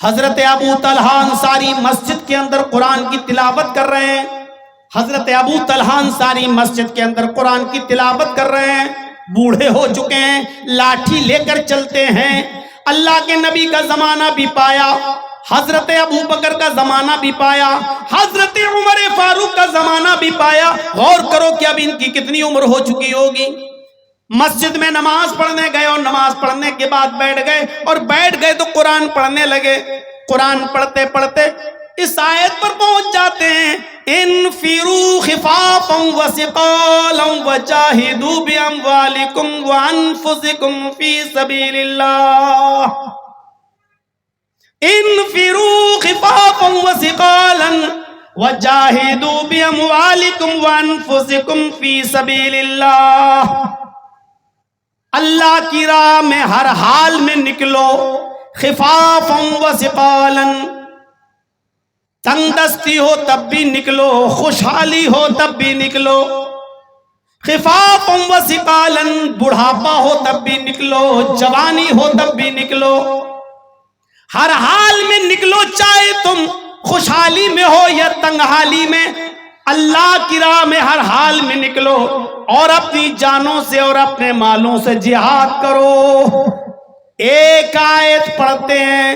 حضرت ابو طلحہ انصاری مسجد کے اندر قرآن کی تلاوت کر رہے ہیں. حضرت ابو طلحہ انصاری مسجد کے اندر قرآن کی تلاوت کر رہے ہیں. بوڑھے ہو چکے ہیں, لاٹھی لے کر چلتے ہیں. اللہ کے نبی کا زمانہ بھی پایا, حضرت ابو بکر کا زمانہ بھی پایا, حضرت عمر فاروق کا زمانہ بھی پایا. غور کرو کہ اب ان کی کتنی عمر ہو چکی ہوگی. مسجد میں نماز پڑھنے گئے اور نماز پڑھنے کے بعد بیٹھ گئے, اور بیٹھ گئے تو قرآن پڑھنے لگے. قرآن پڑھتے پڑھتے اس آیت پر پہنچ جاتے ہیں, انفروا خفافا وثقالا وجاہدوا باموالکم وانفسکم فی سبیل اللہ. انفروا خفافا وثقالا وجاہدوا باموالکم وانفسکم فی سبیل اللہ. اللہ کی راہ میں ہر حال میں نکلو, خفافا وثقالا, تنگ دستی ہو تب بھی نکلو, خوشحالی ہو تب بھی نکلو. خفافا وثقالا, بڑھاپا ہو تب بھی نکلو, جوانی ہو تب بھی نکلو. ہر حال میں نکلو, چاہے تم خوشحالی میں ہو یا تنگحالی میں, اللہ کی راہ میں ہر حال میں نکلو, اور اپنی جانوں سے اور اپنے مالوں سے جہاد کرو. ایک آیت پڑھتے ہیں,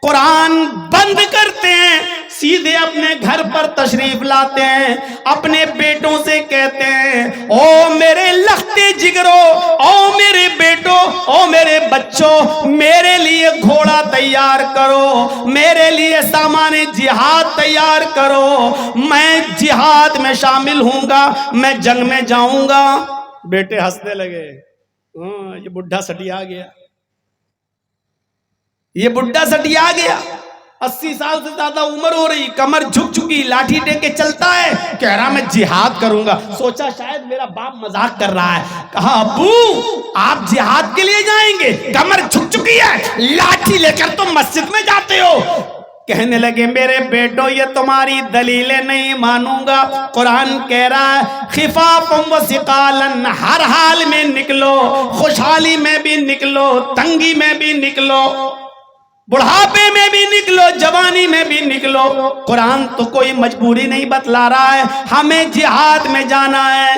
قرآن بند کرتے ہیں, سیدھے اپنے گھر پر تشریف لاتے ہیں, اپنے بیٹوں سے کہتے ہیں, او میرے لختے جگرو, او میرے بیٹوں, او میرے بچوں, میرے لیے گھوڑا تیار کرو, میرے لیے سامان جہاد تیار کرو, میں جہاد میں شامل ہوں گا, میں جنگ میں جاؤں گا. بیٹے ہنسنے لگے, یہ بڈھا سٹیا گیا, یہ بڈھا سٹیا گیا, 80 سال سے زیادہ عمر ہو رہی, کمر جھک چکی, لاٹھی ٹیک کے چلتا ہے, کہہ رہا میں جہاد کروں گا. سوچا شاید میرا باپ مذاق کر رہا ہے. کہا ابو آپ جہاد کے لیے جائیں گے, کمر جھک چکی ہے, لاٹھی لے کر تم مسجد میں جاتے ہو. کہنے لگے میرے بیٹو یہ تمہاری دلیلیں نہیں مانوں گا. قرآن کہہ رہا ہے خفافا وثقالا, ہر حال میں نکلو, خوشحالی میں بھی نکلو, تنگی میں بھی نکلو, بڑھاپے میں بھی نکلو, جوانی میں بھی نکلو. قرآن تو کوئی مجبوری نہیں بتلا رہا ہے, ہمیں جہاد میں جانا ہے.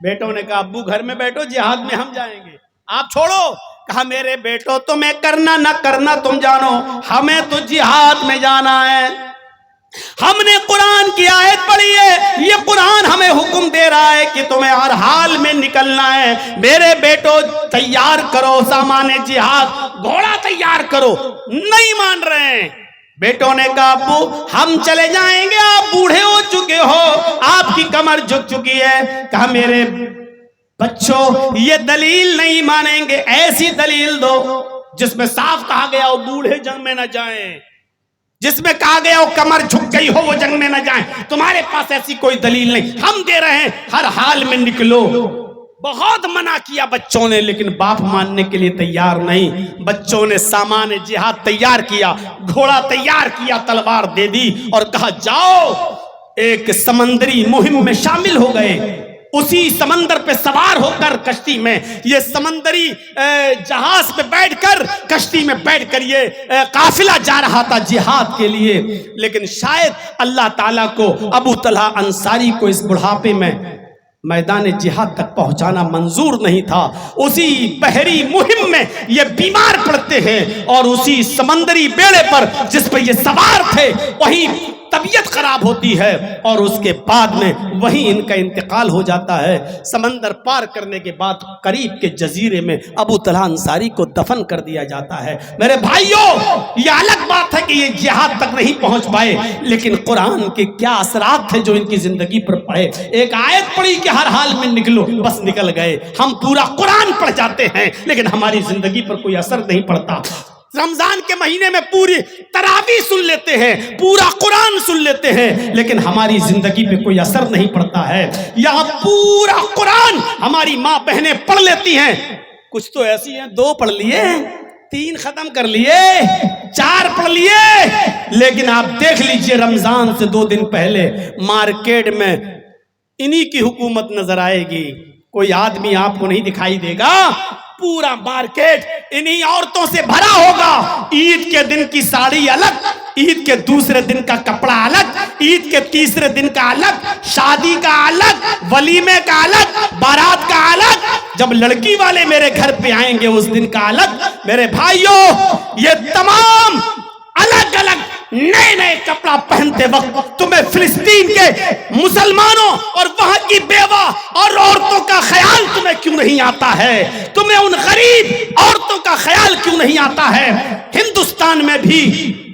بیٹوں نے کہا ابو گھر میں بیٹھو, جہاد میں ہم جائیں گے, آپ چھوڑو. کہا میرے بیٹو تمہیں کرنا نہ کرنا تم جانو, ہمیں تو جہاد میں جانا ہے. ہم نے قرآن کی آیت پڑھی ہے, یہ قرآن ہمیں حکم دے رہا ہے کہ تمہیں ہر حال میں نکلنا ہے. میرے بیٹو تیار کرو سامان جہاد, گھوڑا تیار کرو. نہیں مان رہے ہیں. بیٹوں نے کہا ابو ہم چلے جائیں گے, آپ بوڑھے ہو چکے ہو, آپ کی کمر جھک چکی ہے. کہا میرے بچوں یہ دلیل نہیں مانیں گے, ایسی دلیل دو جس میں صاف کہا گیا ہو بوڑھے جنگ میں نہ جائیں, جس میں کہا گیا ہو کمر جھک گئی ہو وہ جنگ میں نہ جائیں. تمہارے پاس ایسی کوئی دلیل نہیں, ہم دے رہے ہیں ہر حال میں نکلو. بہت منع کیا بچوں نے, لیکن باپ ماننے کے لیے تیار نہیں. بچوں نے سامان جہاد تیار کیا, گھوڑا تیار کیا, تلوار دے دی اور کہا جاؤ. ایک سمندری مہم میں شامل ہو گئے. اسی سمندر پہ سوار ہو کر کشتی میں, یہ سمندری جہاز پہ بیٹھ کر, کشتی میں بیٹھ کر یہ قافلہ جا رہا تھا جہاد کے لیے. لیکن شاید اللہ تعالیٰ کو ابو طلحہ انصاری کو اس بڑھاپے میں میدان جہاد تک پہنچانا منظور نہیں تھا. اسی بحری مہم میں یہ بیمار پڑتے ہیں, اور اسی سمندری بیڑے پر جس پہ یہ سوار تھے وہی طبیعت خراب ہوتی ہے, اور اس کے بعد میں وہیں ان کا انتقال ہو جاتا ہے. سمندر پار کرنے کے بعد قریب کے جزیرے میں ابو طلحہ انصاری کو دفن کر دیا جاتا ہے. میرے بھائیوں یہ الگ بات ہے کہ یہ جہاد تک نہیں پہنچ پائے, لیکن قرآن کے کیا اثرات تھے جو ان کی زندگی پر پڑے. ایک آیت پڑھی کہ ہر حال میں نکلو, بس نکل گئے. ہم پورا قرآن پڑھ جاتے ہیں لیکن ہماری زندگی پر کوئی اثر نہیں پڑتا. رمضان کے مہینے میں پوری تراویح سن لیتے ہیں, پورا قرآن سن لیتے ہیں, لیکن ہماری زندگی پہ کوئی اثر نہیں پڑتا ہے. یہاں پورا قرآن ہماری ماں بہنیں پڑھ لیتی ہیں, کچھ تو ایسی ہیں 2 پڑھ لیے, 3 ختم کر لیے, 4 پڑھ لیے, لیکن آپ دیکھ لیجئے رمضان سے 2 دن پہلے مارکیٹ میں انہی کی حکومت نظر آئے گی. کوئی آدمی آپ کو نہیں دکھائی دے گا پورا مارکیٹ انہی عورتوں سے بھرا ہوگا. عید کے دن کی ساڑی الگ, عید کے دوسرے دن کا کپڑا الگ, عید کے تیسرے دن کا الگ, شادی کا الگ, ولیمے کا الگ, بارات کا الگ, جب لڑکی والے میرے گھر پہ آئیں گے اس دن کا الگ. میرے بھائیوں, یہ تمام الگ الگ نئے نئے کپڑا پہنتے وقت تمہیں فلسطین کے مسلمانوں اور وہاں کی بیوہ اور عورتوں کا خیال تمہیں کیوں نہیں آتا ہے؟ تمہیں ان غریب عورتوں کا خیال کیوں نہیں آتا ہے؟ ہندوستان میں بھی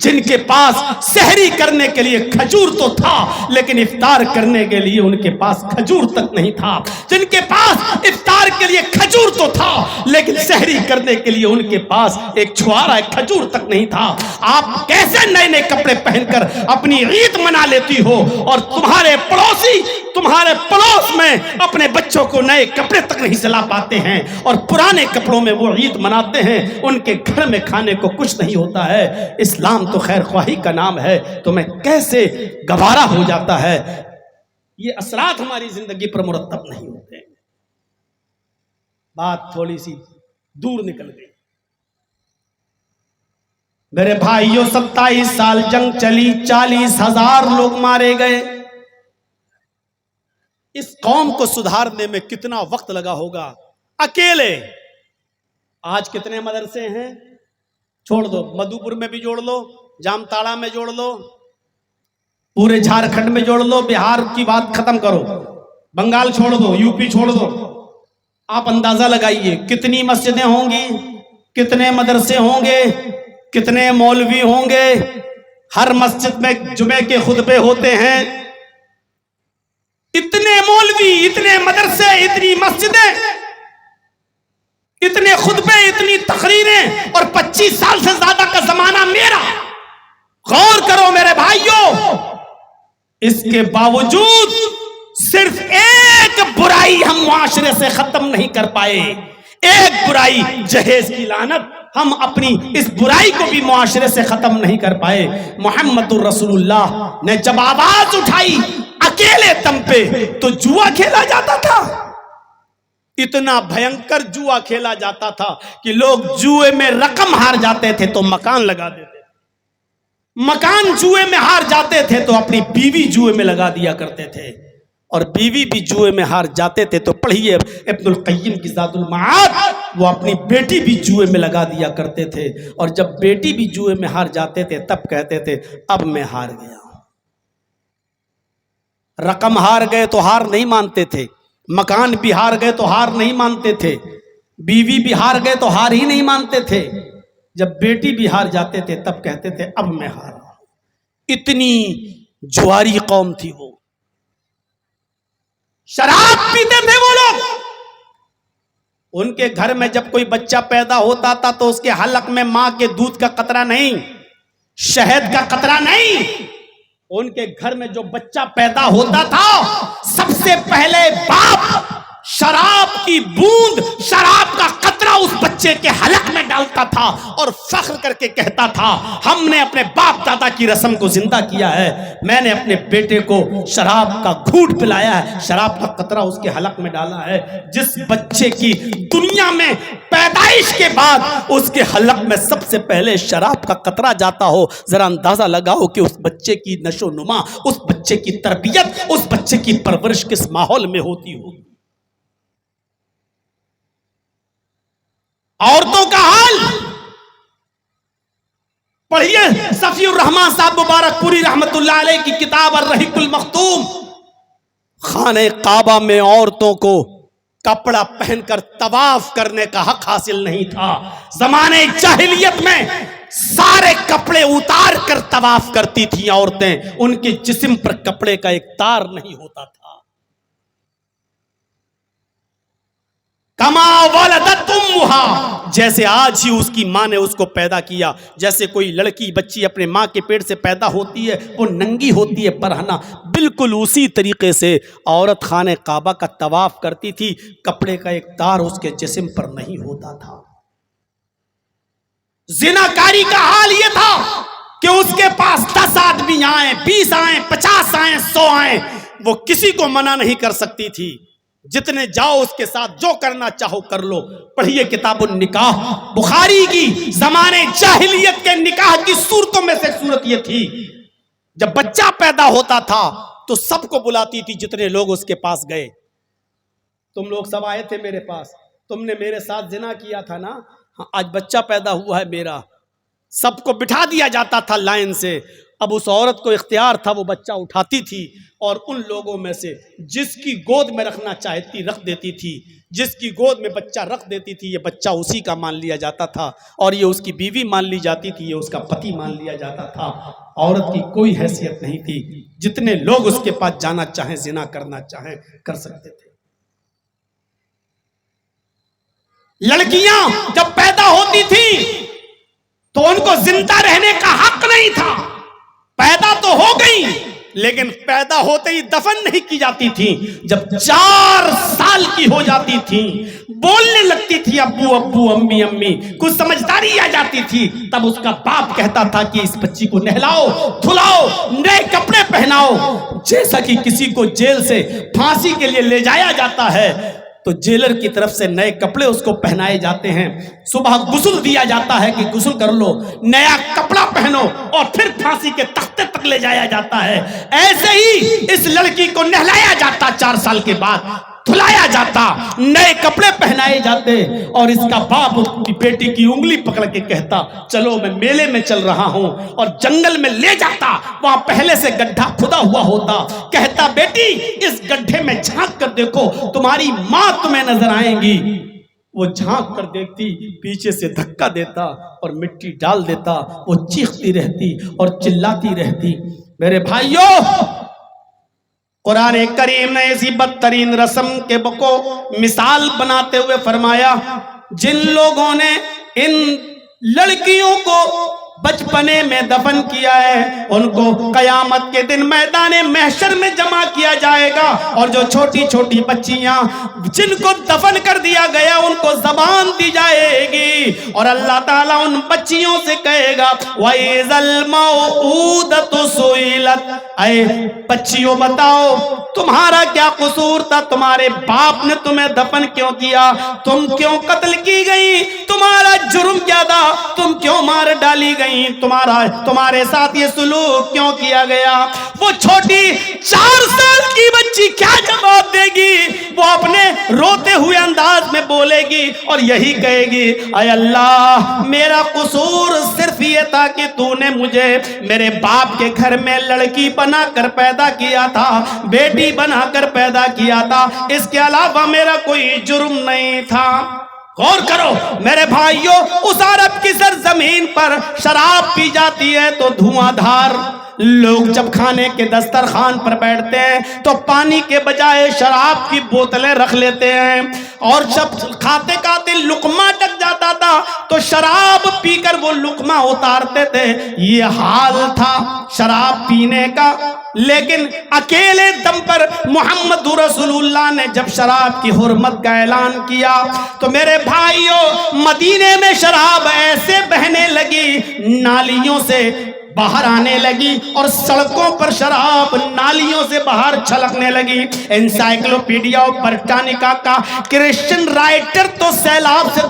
جن کے پاس سحری کرنے کے لیے کھجور تو تھا لیکن افطار کرنے کے لیے ان کے پاس کھجور تک نہیں تھا, جن کے پاس افطار کے لیے کھجور تو تھا لیکن سحری کرنے کے لیے ان کے پاس ایک چھوارا کھجور تک نہیں تھا. آپ کیسے نئے نئے کپڑے پہن کر اپنی عید منا لیتی ہو اور تمہارے پڑوسی تمہارے پڑوس میں اپنے بچوں کو نئے کپڑے تک نہیں سلا پاتے ہیں اور پرانے کپڑوں میں وہ عید مناتے ہیں, ان کے گھر میں کھانے کو کچھ نہیں ہوتا ہے. اسلام تو خیر خواہی کا نام ہے, تمہیں کیسے گوارا ہو جاتا ہے؟ یہ اثرات ہماری زندگی پر مرتب نہیں ہوتے. بات تھوڑی سی دور نکل گئی. میرے بھائیوں, 27 سال جنگ چلی, 40,000 لوگ مارے گئے. اس قوم کو سدھارنے میں کتنا وقت لگا ہوگا اکیلے. آج کتنے مدرسے ہیں؟ چھوڑ دو, مدھوپور میں بھی جوڑ لو, جام تاڑا میں جوڑ لو, پورے جھارکھنڈ میں جوڑ لو, بہار کی بات ختم کرو, بنگال چھوڑ دو, یو پی چھوڑ دو. آپ اندازہ لگائیے کتنی مسجدیں ہوں گی, کتنے مدرسے ہوں گے, کتنے مولوی ہوں گے. ہر مسجد میں جمعے کے خطبے ہوتے ہیں. اتنے مولوی, اتنے مدرسے, اتنی مسجدیں, اتنے خطبے, اتنی تقریریں, اور 25 سال سے زیادہ کا زمانہ میرا. غور کرو میرے بھائیوں, اس کے باوجود صرف ایک برائی ہم معاشرے سے ختم نہیں کر پائے. ایک برائی, جہیز کی لعنت, ہم اپنی اس برائی کو بھی معاشرے سے ختم نہیں کر پائے. محمد الرسول اللہ نے جب آواز اٹھائی اکیلے دم پہ تو جوا کھیلا جاتا تھا. اتنا بھینکر جوا کھیلا جاتا تھا کہ لوگ جوئے میں رقم ہار جاتے تھے تو مکان لگا دیتے, مکان جوئے میں ہار جاتے تھے تو اپنی بیوی جوئے میں لگا دیا کرتے تھے, اور بیوی بھی جوئے میں ہار جاتے تھے تو پڑھیے ابن القیم کی زاد المعاد, وہ اپنی بیٹی بھی جوئے میں لگا دیا کرتے تھے, اور جب بیٹی بھی جوئے میں ہار جاتے تھے تب کہتے تھے اب میں ہار گیا ہوں. رقم ہار گئے تو ہار نہیں مانتے تھے, مکان بھی ہار گئے تو ہار نہیں مانتے تھے, بیوی بھی ہار گئے تو ہار ہی نہیں مانتے تھے. جب بیٹی بھی ہار جاتے تھے تب کہتے تھے اب میں ہار رہا ہوں. اتنی جواری قوم تھی وہ. شراب پیتے تھے وہ لوگ. ان کے گھر میں جب کوئی بچہ پیدا ہوتا تھا تو اس کے حلق میں ماں کے دودھ کا قطرہ نہیں, شہد کا قطرہ نہیں. ان کے گھر میں جو بچہ پیدا ہوتا تھا سب سے پہلے باپ شراب کی بوند, شراب کا قطرہ اس بچے کے حلق میں ڈالتا تھا اور فخر کر کے کہتا تھا ہم نے اپنے باپ دادا کی رسم کو زندہ کیا ہے, میں نے اپنے بیٹے کو شراب کا گھونٹ پلایا ہے, شراب کا قطرہ اس کے حلق میں ڈالا ہے. جس بچے کی دنیا میں پیدائش کے بعد اس کے حلق میں سب سے پہلے شراب کا قطرہ جاتا ہو, ذرا اندازہ لگاؤ کہ اس بچے کی نشو نما, اس بچے کی تربیت, اس بچے کی پرورش کس ماحول میں ہوتی ہوگی. عورتوں کا حال پڑھیے, صفی الرحمان صاحب مبارک پوری رحمت اللہ علیہ کی کتاب الرحیق المختوم. خانہ کعبہ میں عورتوں کو کپڑا پہن کر طواف کرنے کا حق حاصل نہیں تھا. زمانے جاہلیت میں سارے کپڑے اتار کر طواف کرتی تھیں عورتیں, ان کے جسم پر کپڑے کا ایک تار نہیں ہوتا تھا. کما ولدت امہا, جیسے آج ہی اس کی ماں نے اس کو پیدا کیا. جیسے کوئی لڑکی بچی اپنے ماں کے پیٹ سے پیدا ہوتی ہے وہ ننگی ہوتی ہے برہنہ, بالکل اسی طریقے سے عورت خانہ کعبہ کا طواف کرتی تھی, کپڑے کا ایک تار اس کے جسم پر نہیں ہوتا تھا. زناکاری کا حال یہ تھا کہ اس کے پاس 10 آدمی آئیں, 20 آئیں, 50 آئیں, 100 آئیں, وہ کسی کو منع نہیں کر سکتی تھی. جتنے جاؤ اس کے ساتھ جو کرنا چاہو کر لو. پڑھیے کتاب النکاح بخاری کی. زمانے جاہلیت کے نکاح کی صورتوں میں سے صورت یہ تھی، جب بچہ پیدا ہوتا تھا تو سب کو بلاتی تھی جتنے لوگ اس کے پاس گئے. تم لوگ سب آئے تھے میرے پاس، تم نے میرے ساتھ زنا کیا تھا نا، آج بچہ پیدا ہوا ہے میرا. سب کو بٹھا دیا جاتا تھا لائن سے. اب اس عورت کو اختیار تھا، وہ بچہ اٹھاتی تھی اور ان لوگوں میں سے جس کی گود میں رکھنا چاہتی رکھ دیتی تھی. جس کی گود میں بچہ رکھ دیتی تھی یہ بچہ اسی کا مان لیا جاتا تھا، اور یہ اس کی بیوی مان لی جاتی تھی، یہ اس کا پتی مان لیا جاتا تھا. عورت کی کوئی حیثیت نہیں تھی. جتنے لوگ اس کے پاس جانا چاہیں، زنا کرنا چاہیں کر سکتے تھے. لڑکیاں جب پیدا ہوتی تھی تو ان کو زندہ رہنے کا حق نہیں تھا. پیدا تو ہو گئی لیکن پیدا ہوتے ہی دفن نہیں کی جاتی تھی. جب 4 سال کی ہو جاتی تھی، بولنے لگتی تھی ابو ابو، امی امی، کچھ سمجھداری آ جاتی تھی، تب اس کا باپ کہتا تھا کہ اس بچی کو نہلاؤ، دھلاؤ، نئے کپڑے پہناؤ. جیسا کہ کسی کو جیل سے پھانسی کے لیے لے جایا جاتا ہے تو جیلر کی طرف سے نئے کپڑے اس کو پہنائے جاتے ہیں. صبح غسل دیا جاتا ہے کہ غسل کر لو، نیا کپڑا پہنو، اور پھر پھانسی کے تختے تک لے جایا جاتا ہے. ایسے ہی اس لڑکی کو نہلایا جاتا، 4 سال کے بعد دھلایا جاتا، نئے کپڑے پہنائے جاتے، اور اس کا باپ اپنی بیٹی کی انگلی پکڑ کے کہتا چلو میں میلے میں چل رہا ہوں، اور جنگل میں لے جاتا. وہاں پہلے سے گڈھا کھدا ہوا ہوتا، کہتا بیٹی اس گڈھے میں جھانک کر دیکھو، تمہاری ماں تمہیں نظر آئیں گی. وہ جھانک کر دیکھتی، پیچھے سے دھکا دیتا اور مٹی ڈال دیتا. وہ چیختی رہتی اور چلاتی رہتی. میرے بھائیوں، قرآن کریم نے ایسی بدترین رسم کے کو مثال بناتے ہوئے فرمایا، جن لوگوں نے ان لڑکیوں کو بچپنے میں دفن کیا ہے ان کو قیامت کے دن میدان محشر میں جمع کیا جائے گا. اور جو چھوٹی چھوٹی بچیاں جن کو دفن کر دیا گیا ان کو زبان دی جائے گی، اور اللہ تعالیٰ ان بچیوں سے کہے گا وَإِذَا الْمَوْءُودَةُ سُئِلَتْ، اے بچیوں بتاؤ تمہارا کیا قصور تھا، تمہارے باپ نے تمہیں دفن کیوں کیا، تم کیوں قتل کی گئی، تمہارا جرم کیا تھا، تم کیوں مار ڈالی گئی، تمہارے ساتھ یہ سلوک کیوں کیا گیا. وہ چھوٹی 4 سال کی بچی کیا جواب دے گی؟ وہ اپنے روتے ہوئے انداز میں بولے گی اور یہی کہے گی اے اللہ میرا قصور صرف یہ تھا کہ تو نے مجھے میرے باپ کے گھر میں لڑکی بنا کر پیدا کیا تھا، بیٹی بنا کر پیدا کیا تھا، اس کے علاوہ میرا کوئی جرم نہیں تھا. غور کرو میرے بھائیوں، اس عرب کی سرزمین پر شراب پی جاتی ہے تو دھواں دھار. لوگ جب کھانے کے دسترخوان پر بیٹھتے ہیں تو پانی کے بجائے شراب کی بوتلیں رکھ لیتے ہیں، اور جب کھاتے کھاتے لقمہ ڈک جاتا تھا تو شراب پی کر وہ لقمہ اتارتے تھے. یہ حال تھا شراب پینے کا. لیکن اکیلے دم پر محمد رسول اللہ نے جب شراب کی حرمت کا اعلان کیا تو میرے بھائیوں مدینے میں شراب ایسے بہنے لگی، نالیوں سے باہر آنے لگی، اور سڑکوں پر شراب نالیوں سے باہر چھلکنے لگی. انسائکلوپیڈیا برٹانیکا کا کرسچن رائٹر تو سیلاب سے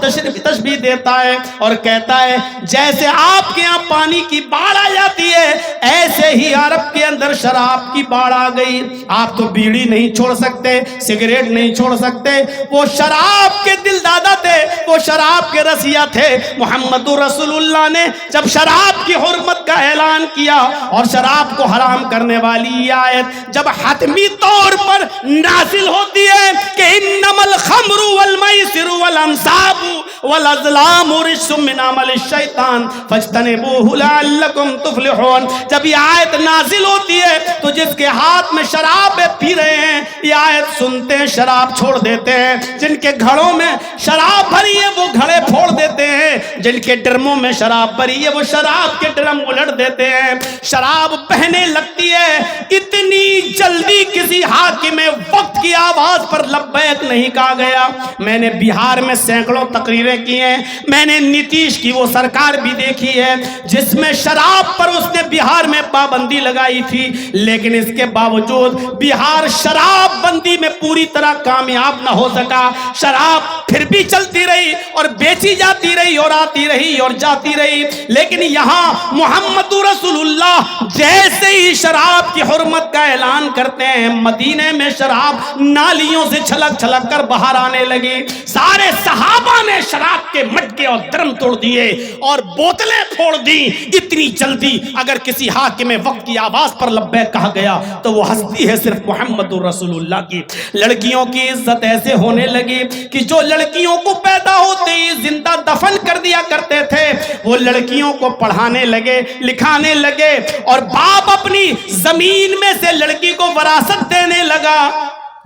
تشبیہ دیتا ہے اور کہتا ہے جیسے آپ کے ہاں پانی کی باڑھ آ جاتی ہے ایسے ہی عرب کے اندر شراب کی باڑھ آ گئی. آپ تو بیڑی نہیں چھوڑ سکتے، سگریٹ نہیں چھوڑ سکتے، وہ شراب کے دل دادا تھے، وہ شراب کے رسیا تھے. محمد رسول اللہ نے جب شراب کی حرمت کا اعلان کیا اور شراب کو حرام کرنے والی یہ آیت جب حتمی طور پر نازل ہوتی ہے کہ انما الخمر والمیسر والانصاب والازلام رجس من عمل الشیطان فاجتنبوه لعلکم تفلحون، جب یہ آیت نازل ہوتی ہے تو جس کے ہاتھ میں شراب پی رہے ہیں یہ آیت سنتے ہیں شراب چھوڑ دیتے ہیں، جن کے گھڑوں میں شراب بھری ہے وہ گھڑے پھوڑ دیتے ہیں، جن کے ڈرموں میں شراب بھری ہے وہ شراب کے ڈرم الٹ دیتے ہیں. شراب بہنے لگتی ہے، اتنی اتنی جلدی کسی حاکم وقت کی آواز پر لبیک نہیں کہا گیا. میں نے بہار میں سینکڑوں تقریریں کی ہیں, میں نے نیتیش کی وہ سرکار بھی دیکھی ہے جس میں شراب پر اس نے بہار میں پابندی لگائی تھی, لیکن اس کے باوجود بہار شراب بندی میں پوری طرح کامیاب نہ ہو سکا. شراب پھر بھی چلتی رہی اور بیچی جاتی رہی اور آتی رہی اور جاتی رہی, لیکن یہاں محمد رسول اللہ جیسے ہی شراب کی حرمت کا اعلان کرتے ہیں, مدینے میں شراب نالیوں سے چھلک چھلک کر باہر آنے لگی. سارے صحابہ نے شراب کے مٹکے اور درم توڑ دیے اور بوتلیں پھوڑ دی. اتنی جلدی اگر کسی حاکم وقت کی آواز پر لبیک کہا گیا تو وہ ہستی ہے صرف محمد رسول اللہ کی. لڑکیوں کی عزت ایسے ہونے لگی کہ جو لڑکیوں کو پیدا ہوتے ہی زندہ دفن کر دیا کرتے تھے, وہ لڑکیوں کو پڑھانے لگے, لکھانے لگے, اور باپ اپنی زمین میں سے لڑکی کو وراثت دینے لگا,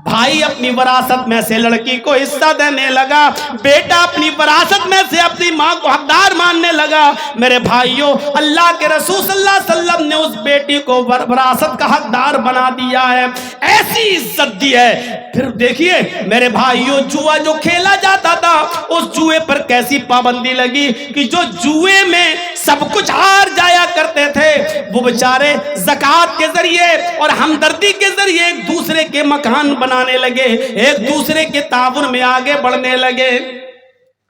بھائی اپنی وراثت میں سے لڑکی کو حصہ دینے لگا, بیٹا اپنی وراثت میں سے اپنی ماں کو حقدار ماننے لگا. میرے بھائیوں, اللہ کے رسول صلی اللہ علیہ وسلم نے اس بیٹی کو وراثت کا حقدار بنا دیا ہے, ایسی عزت دی ہے. پھر دیکھیے میرے بھائیوں, جوا جو کھیلا جاتا تھا اس جوئے پر کیسی پابندی لگی کہ جو جوئے میں سب کچھ ہار جایا کرتے تھے وہ بیچارے زکوٰۃ کے ذریعے اور ہمدردی کے ذریعے ایک دوسرے کے مکان بنانے لگے, ایک دوسرے کے تعاون میں آگے بڑھنے لگے.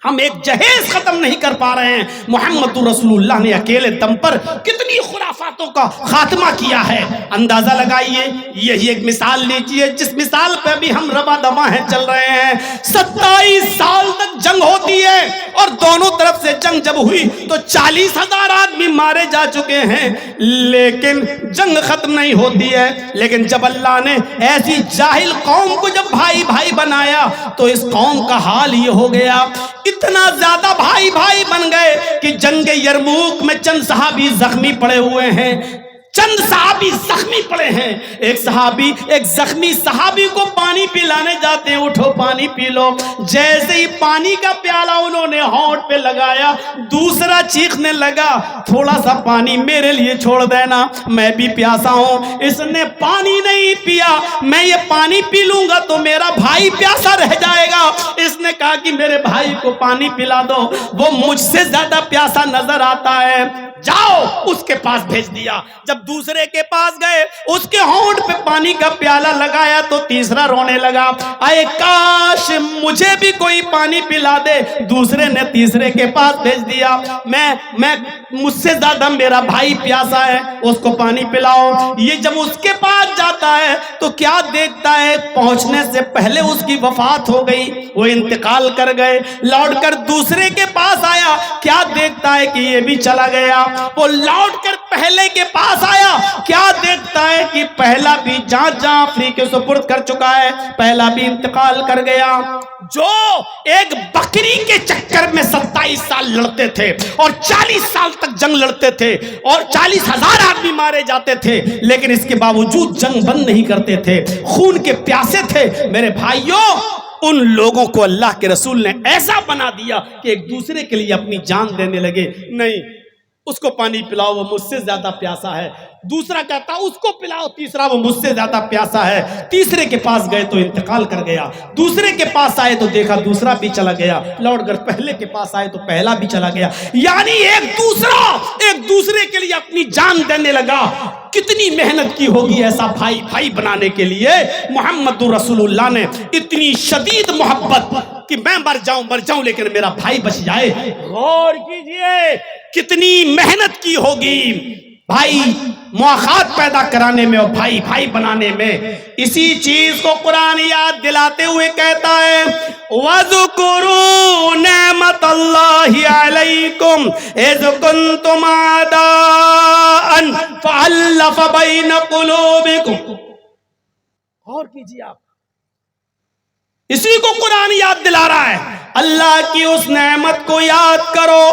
ہم ایک جہیز ختم نہیں کر پا رہے ہیں. محمد رسول اللہ نے اکیلے دم پر کتنی خرافاتوں کا خاتمہ کیا ہے, اندازہ لگائیے. یہی ایک مثال لیجئے جس مثال پہ بھی ہم ربا دبا ہیں چل رہے ہیں. 27 سال تک جنگ ہوتی ہے اور دونوں طرف سے جنگ جب ہوئی تو 40,000 آدمی مارے جا چکے ہیں, لیکن جنگ ختم نہیں ہوتی ہے. لیکن جب اللہ نے ایسی جاہل قوم کو جب بھائی بھائی بنایا تو اس قوم کا حال یہ ہو گیا, اتنا زیادہ بھائی بھائی بن گئے کہ جنگ یرموک میں چند صحابی زخمی پڑے ہوئے ہیں, چند صحابی زخمی پڑے ہیں. ایک صحابی ایک زخمی صحابی کو پانی پلانے جاتے ہیں, اٹھو پانی پی لو. جیسے ہی پانی کا پیالہ انہوں نے ہونٹ پہ لگایا, دوسرا چیخنے لگا, تھوڑا سا پانی میرے لیے چھوڑ دینا, میں بھی پیاسا ہوں. اس نے پانی نہیں پیا, میں یہ پانی پی لوں گا تو میرا بھائی پیاسا رہ جائے گا. اس نے کہا کہ میرے بھائی کو پانی پلا دو, وہ مجھ سے زیادہ پیاسا نظر آتا ہے, جاؤ اس کے پاس بھیج دیا. جب دوسرے کے پاس گئے, اس کے ہونٹ پہ پانی کا پیالہ لگایا تو تیسرا رونے لگا, اے کاش مجھے بھی کوئی پانی پلا دے. دوسرے نے تیسرے کے پاس بھیج دیا, میں مجھ سے زیادہ میرا بھائی پیاسا ہے, اس کو پانی پلاؤ. یہ جب اس کے پاس جاتا ہے تو کیا دیکھتا ہے, پہنچنے سے پہلے اس کی وفات ہو گئی, وہ انتقال کر گئے. لوٹ کر دوسرے کے پاس آیا, کیا دیکھتا ہے کہ یہ بھی چلا گیا. وہ لوٹ کر پہلے کے پاس آیا, کیا دیکھتا ہے کہ پہلا بھی جہاں افریقہ سپرد کر چکا ہے, پہلا بھی انتقال کر گیا. جو ایک بکری کے چکر میں 27 سال لڑتے تھے اور 40 سال تک جنگ لڑتے تھے اور 40,000 آدمی مارے جاتے تھے, لیکن اس کے باوجود جنگ بند نہیں کرتے تھے, خون کے پیاسے تھے. میرے بھائیوں, ان لوگوں کو اللہ کے رسول نے ایسا بنا دیا کہ ایک دوسرے کے لیے اپنی جان دینے لگے. نہیں, اس کو پانی پلاؤ, وہ مجھ سے زیادہ پیاسا ہے. دوسرا کہتا اس کو پلاؤ, تیسرا وہ مجھ سے زیادہ پیاسا ہے. تیسرے کے پاس گئے تو انتقال کر گیا, دوسرے کے پاس آئے تو دیکھا دوسرا بھی چلا گیا, لوٹ کر پہلے کے پاس آئے تو پہلا بھی چلا گیا. یعنی ایک دوسرے کے لیے اپنی جان دینے لگا. کتنی محنت کی ہوگی ایسا بھائی بھائی بنانے کے لیے. محمد رسول اللہ نے اتنی شدید محبت کہ میں مر جاؤں لیکن میرا بھائی بچ جائے. غور کیجئے کتنی محنت کی ہوگی بھائی مواخات پیدا کرانے میں اور بھائی بھائی بنانے میں. اسی چیز کو قرآن یاد دلاتے ہوئے کہتا ہے, وَذْكُرُوا نِعْمَةَ اللَّهِ عَلَيْكُمْ إِذْ كُنْتُمْ أَعْدَاءً فَأَلَّفَ بَيْنَ قُلُوبِكُمْ. غور کیجئے آپ, اسی کو قرآن یاد دلا رہا ہے. اللہ کی اس نعمت کو یاد کرو,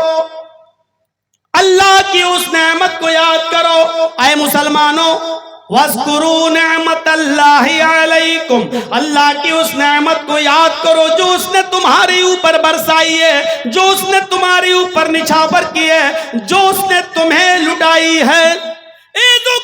اللہ کی اس نعمت کو یاد کرو. اے مسلمانوں, وَاذْكُرُوا نِعْمَةَ اللَّهِ عَلَيْكُمْ, اللہ کی اس نعمت کو یاد کرو جو اس نے تمہارے اوپر برسائی ہے, جو اس نے تمہارے اوپر نچھاور کی ہے, جو اس نے تمہیں لٹائی ہے. إِذْ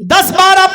10, 12,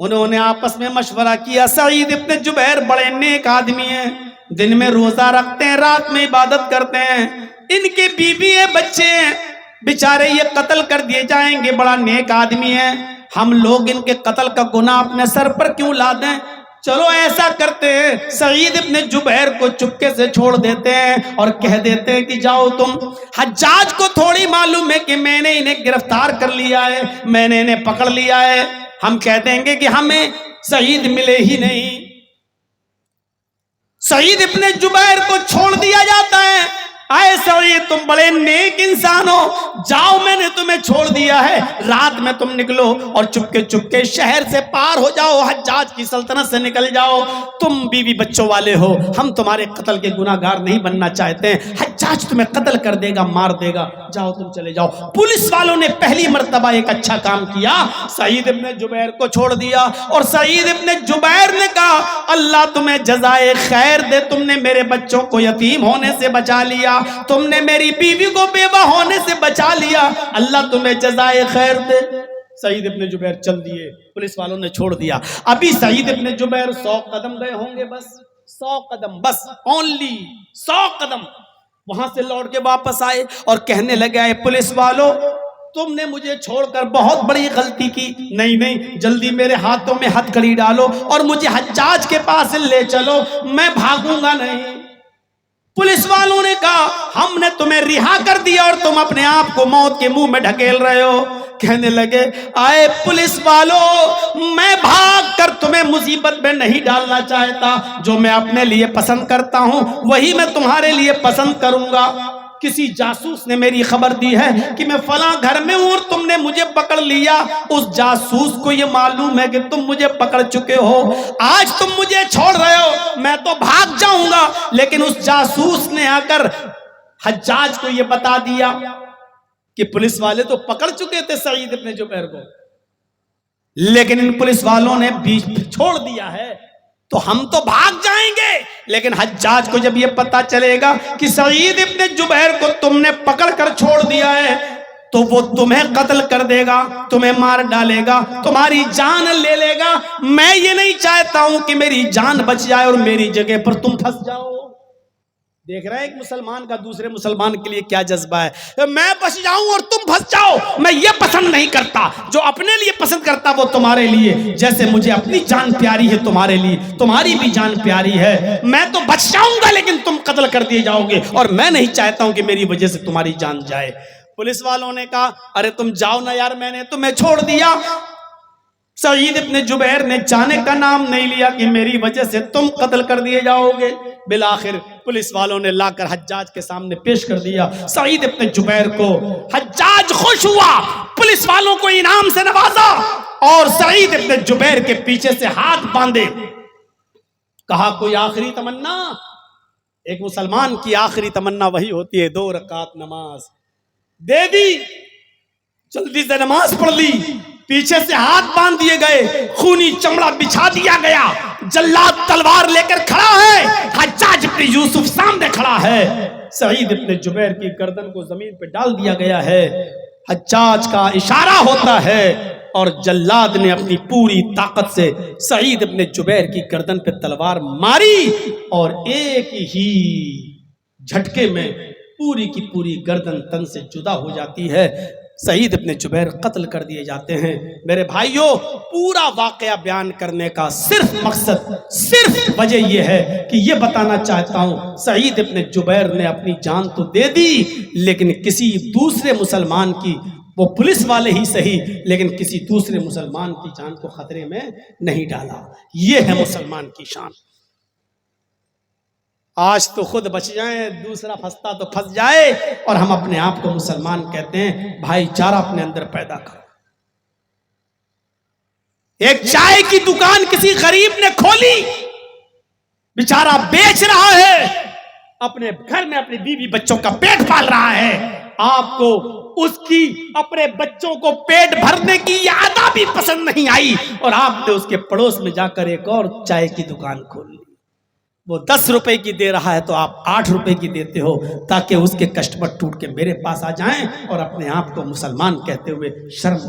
انہوں نے آپس میں مشورہ کیا، سعید ابن جبیر بڑے نیک آدمی ہیں، دن میں روزہ رکھتے ہیں، رات میں عبادت کرتے ہیں، ان کے بیوی ہیں، بچے ہیں، بیچارے یہ قتل کر دیے جائیں گے، بڑا نیک آدمی ہے، ہم لوگ ان کے قتل کا گناہ اپنے سر پر کیوں لا دیں؟ چلو ایسا کرتے ہیں، سعید ابن جبیر کو چپکے سے چھوڑ دیتے ہیں اور کہہ دیتے ہیں کہ جاؤ تم۔ حجاج کو تھوڑی معلوم ہے کہ میں نے انہیں گرفتار کر لیا ہے، میں نے انہیں پکڑ لیا ہے، ہم کہہ دیں گے کہ ہمیں سعید ملے ہی نہیں۔ سعید ابن جبیر کو چھوڑ دیا جاتا ہے، اے سعید تم بڑے نیک انسان ہو، جاؤ میں نے تمہیں چھوڑ دیا ہے، رات میں تم نکلو اور چپکے چپکے شہر سے پار ہو جاؤ، حجاج کی سلطنت سے نکل جاؤ، تم بیوی بچوں والے ہو، ہم تمہارے قتل کے گناہگار نہیں بننا چاہتے ہیں، حجاج تمہیں قتل کر دے گا، مار دے گا، جاؤ تم چلے جاؤ۔ پولیس والوں نے پہلی مرتبہ ایک اچھا کام کیا، سعید ابن جبیر کو چھوڑ دیا، اور سعید ابن جبیر نے کہا اللہ تمہیں جزائے خیر دے، تم نے میرے بچوں کو یتیم ہونے سے بچا لیا، تم نے میری بیوی کو بیوہ ہونے سے بچا لیا، اللہ تمہیں جزائے خیر دے۔ سعید ابن جبیر چل دیے، پولیس والوں نے چھوڑ دیا۔ ابھی سعید ابن جبیر 100 قدم گئے ہوں گے، بس 100 قدم، بس اونلی 100 قدم، وہاں سے لوٹ کے واپس آئے اور کہنے لگے اے پولیس والوں تم نے مجھے چھوڑ کر بہت بڑی غلطی کی، نہیں جلدی میرے ہاتھوں میں ہتھ کڑی ڈالو اور مجھے حجاج کے پاس لے چلو، میں بھاگوں گا نہیں۔ پولیس والوں نے کہا ہم نے تمہیں رہا کر دیا اور تم اپنے آپ کو موت کے منہ میں ڈھکیل رہے ہو۔ کہنے لگے آئے پولیس والوں میں بھاگ کر تمہیں مصیبت میں نہیں ڈالنا چاہتا، جو میں اپنے لیے پسند کرتا ہوں وہی میں تمہارے لیے پسند کروں گا۔ کسی جاسوس نے میری خبر دی ہے کہ میں فلاں گھر میں ہوں اور تم نے مجھے پکڑ لیا، اس جاسوس کو یہ معلوم ہے کہ تم مجھے پکڑ چکے ہو، آج تم مجھے چھوڑ رہے ہو، میں تو بھاگ جاؤں گا، لیکن اس جاسوس نے آ کر حجاج کو یہ بتا دیا کہ پولیس والے تو پکڑ چکے تھے سعید ابن جبیر کو، لیکن ان پولیس والوں نے بیچ چھوڑ دیا ہے، تو ہم تو بھاگ جائیں گے۔ لیکن حجاج کو جب یہ پتا چلے گا کہ سعید ابن جبیر کو تم نے پکڑ کر چھوڑ دیا ہے تو وہ تمہیں قتل کر دے گا، تمہیں مار ڈالے گا، تمہاری جان لے لے گا۔ میں یہ نہیں چاہتا ہوں کہ میری جان بچ جائے اور میری جگہ پر تم پھنس جاؤ۔ دیکھ رہے ہیں ایک مسلمان کا دوسرے مسلمان کے لیے کیا جذبہ ہے، میں بچ جاؤں اور تم پھنس جاؤ، میں یہ پسند نہیں کرتا، جو اپنے لیے پسند کرتا وہ تمہارے لیے، جیسے مجھے اپنی جان پیاری ہے تمہارے لیے تمہاری بھی جان پیاری ہے، میں تو بچ جاؤں گا لیکن تم قتل کر دیے جاؤ گے، اور میں نہیں چاہتا ہوں کہ میری وجہ سے تمہاری جان جائے۔ پولیس والوں نے کہا ارے تم جاؤ نا یار، میں نے تمہیں چھوڑ دیا۔ سعید ابن جبیر نے جانے کا نام نہیں لیا کہ میری وجہ سے تم قتل کر دیے جاؤ گے۔ بالآخر پولیس والوں نے لا کر حجاج کے سامنے پیش کر دیا سعید ابن جبیر کو۔ حجاج خوش ہوا، پولیس والوں کو انعام سے نوازا اور سعید ابن جبیر کے پیچھے سے ہاتھ باندھے، کہا کوئی آخری تمنا؟ ایک مسلمان کی آخری تمنا وہی ہوتی ہے 2 رکعت نماز، دے دی، جلدی سے نماز پڑھ لی، پیچھے سے ہاتھ باندھ دیے گئے، خونی چمڑا بچھا دیا گیا، جلاد تلوار لے کر کھڑا ہے، حجاج ابن یوسف سامنے کھڑا ہے، سعید ابن جبیر کی گردن کو زمین پہ ڈال دیا گیا ہے، حجاج کا اشارہ ہوتا ہے اور جلاد نے اپنی پوری طاقت سے سعید ابن جبیر کی گردن پہ تلوار ماری اور ایک ہی جھٹکے میں پوری کی پوری گردن تن سے جدا ہو جاتی ہے، سعید ابن جبیر قتل کر دیے جاتے ہیں۔ میرے بھائیوں پورا واقعہ بیان کرنے کا صرف مقصد، صرف وجہ یہ ہے کہ یہ بتانا چاہتا ہوں سعید ابن جبیر نے اپنی جان تو دے دی لیکن کسی دوسرے مسلمان کی، وہ پولیس والے ہی صحیح لیکن کسی دوسرے مسلمان کی جان کو خطرے میں نہیں ڈالا۔ یہ ہے مسلمان کی شان۔ آج تو خود بچ جائیں، دوسرا پھنستا تو پھنس جائے، اور ہم اپنے آپ کو مسلمان کہتے ہیں۔ بھائی چارہ اپنے اندر پیدا کرو۔ ایک چائے کی دکان کسی غریب نے کھولی، بیچارہ بیچ رہا ہے، اپنے گھر میں اپنی بیوی بچوں کا پیٹ پال رہا ہے، آپ کو اس کی اپنے بچوں کو پیٹ بھرنے کی عادہ بھی پسند نہیں آئی اور آپ نے اس کے پڑوس میں جا کر ایک اور چائے کی دکان کھول لی۔ وہ 10 روپے کی دے رہا ہے تو آپ 8 روپے کی دیتے ہو تاکہ اس کے کسٹمر ٹوٹ کے میرے پاس آ جائیں اور اپنے آپ کو مسلمان کہتے ہوئے شرم۔